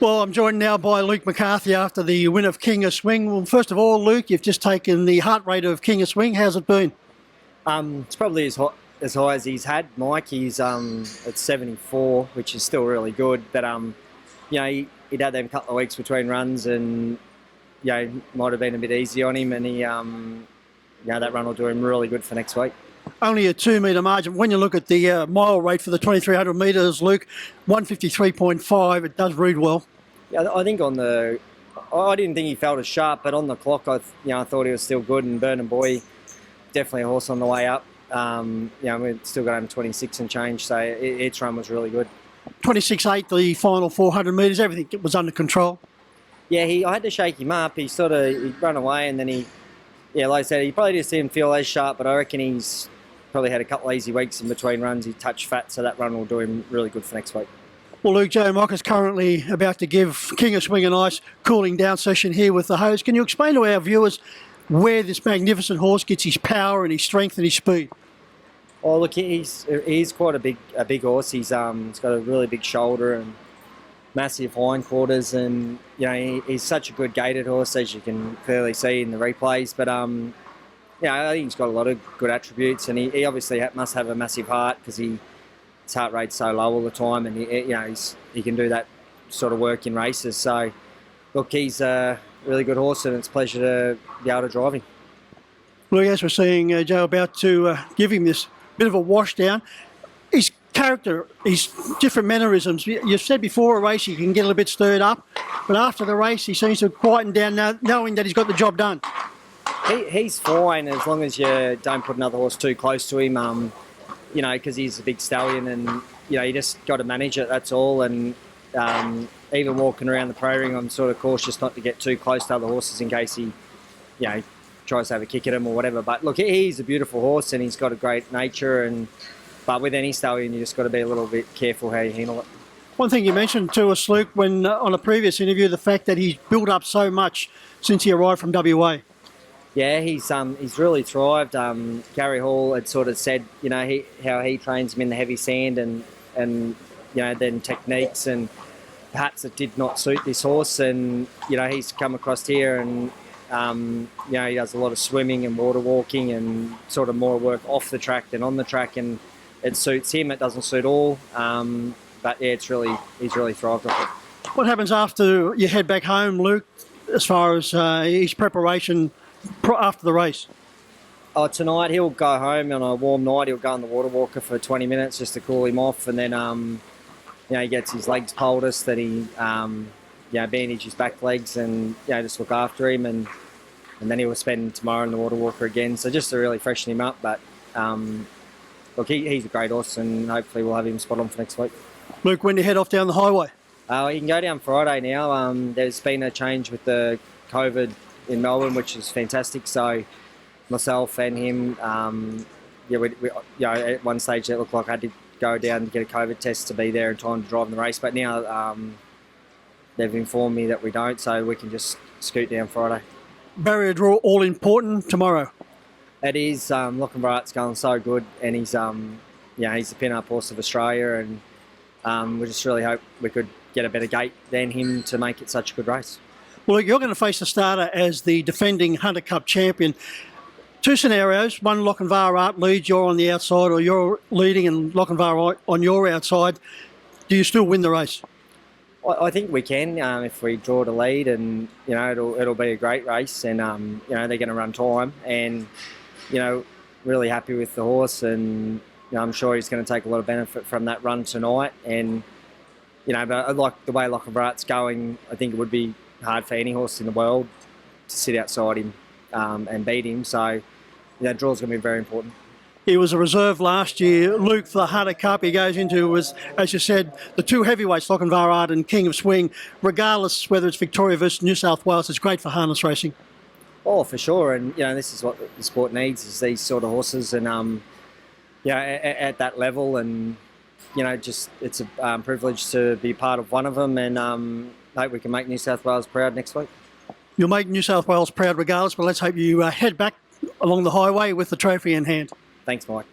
Well, I'm joined now by Luke McCarthy after the win of King of Swing. Well, first of all, Luke, you've just taken the heart rate of King of Swing. How's it been? It's probably as high as he's had, Mike. He's at 74, which is still really good. But he'd had them couple of weeks between runs, and might have been a bit easy on him. And he, that run will do him really good for next week. Only a 2 metre margin. When you look at the mile rate for the 2300 metres, Luke, 153.5, it does read well. Yeah, I think I didn't think he felt as sharp, but on the clock, I thought he was still good. And Burn and Boy, definitely a horse on the way up. We've still got him 26 and change, so its run was really good. 26.8, the final 400 metres, everything was under control. Yeah, I had to shake him up. He run away, and then like I said, he probably just didn't feel as sharp, but I reckon he's probably had a couple of easy weeks in between runs. He touched fat, so that run will do him really good for next week. Well, Luke, Joe Mock is currently about to give King of Swing a nice cooling down session here with the host. Can you explain to our viewers where this magnificent horse gets his power and his strength and his speed? Oh, look, he's quite a big horse. He's got a really big shoulder and massive hindquarters, and he's such a good gaited horse, as you can clearly see in the replays. But I think he's got a lot of good attributes, and he obviously must have a massive heart, because his heart rate's so low all the time, and he can do that sort of work in races. So look, he's a really good horse, and it's a pleasure to be able to drive him. Look, as we're seeing Joe about to give him this bit of a wash down, his character, his different mannerisms. You've said before a race he can get a little bit stirred up, but after the race he seems to quieten down now, knowing that he's got the job done. He's fine as long as you don't put another horse too close to him, because he's a big stallion, and you just got to manage it, that's all. And even walking around the pro ring, I'm sort of cautious not to get too close to other horses in case he tries to have a kick at him or whatever. But look, he's a beautiful horse, and he's got a great nature, but with any stallion, you just got to be a little bit careful how you handle it. One thing you mentioned to us, Luke, when on a previous interview, the fact that he's built up so much since he arrived from WA. Yeah, he's really thrived. Gary Hall had sort of said, how he trains him in the heavy sand, and then techniques, and perhaps it did not suit this horse, and he's come across here, and he does a lot of swimming and water walking, and sort of more work off the track than on the track, and it suits him. It doesn't suit all, but yeah, he's really thrived off it. What happens after you head back home, Luke, as far as his preparation after the race? Oh, tonight he'll go home on a warm night. He'll go on the water walker for 20 minutes just to cool him off, and then he gets his legs poulticed, that he bandage his back legs, and just look after him, and then he will spend tomorrow in the water walker again. So just to really freshen him up. But look, he's a great horse, and hopefully we'll have him spot on for next week. Luke, when do you head off down the highway? He can go down Friday now. There's been a change with the COVID in Melbourne, which is fantastic. So myself and him, at one stage it looked like I had to go down to get a COVID test to be there in time to drive in the race. But now they've informed me that we don't, so we can just scoot down Friday. Barrier draw all important tomorrow. It is. Lochinvarret's going so good, and he's the pin-up horse of Australia, and we just really hope we could get a better gate than him to make it such a good race. Well, look, you're going to face the starter as the defending Hunter Cup champion. Two scenarios: one, Lochinvarret leads, you're on the outside, or you're leading and Lochinvarret on your outside. Do you still win the race? I think we can if we draw to lead, and it'll be a great race, and they're going to run time, and really happy with the horse, and I'm sure he's going to take a lot of benefit from that run tonight. And but I like the way Lochinvarret's going. I think it would be hard for any horse in the world to sit outside him and beat him. So draw's going to be very important. He was a reserve last year. Luke, for the Hunter Cup, he goes into, was, as you said, the two heavyweights, Lochinvarret and King of Swing. Regardless whether it's Victoria versus New South Wales, it's great for harness racing. Oh, for sure. And, this is what the sport needs, is these sort of horses, and, at that level. And, just it's a privilege to be part of one of them, and hope we can make New South Wales proud next week. You'll make New South Wales proud regardless, but let's hope you head back along the highway with the trophy in hand. Thanks, Mike.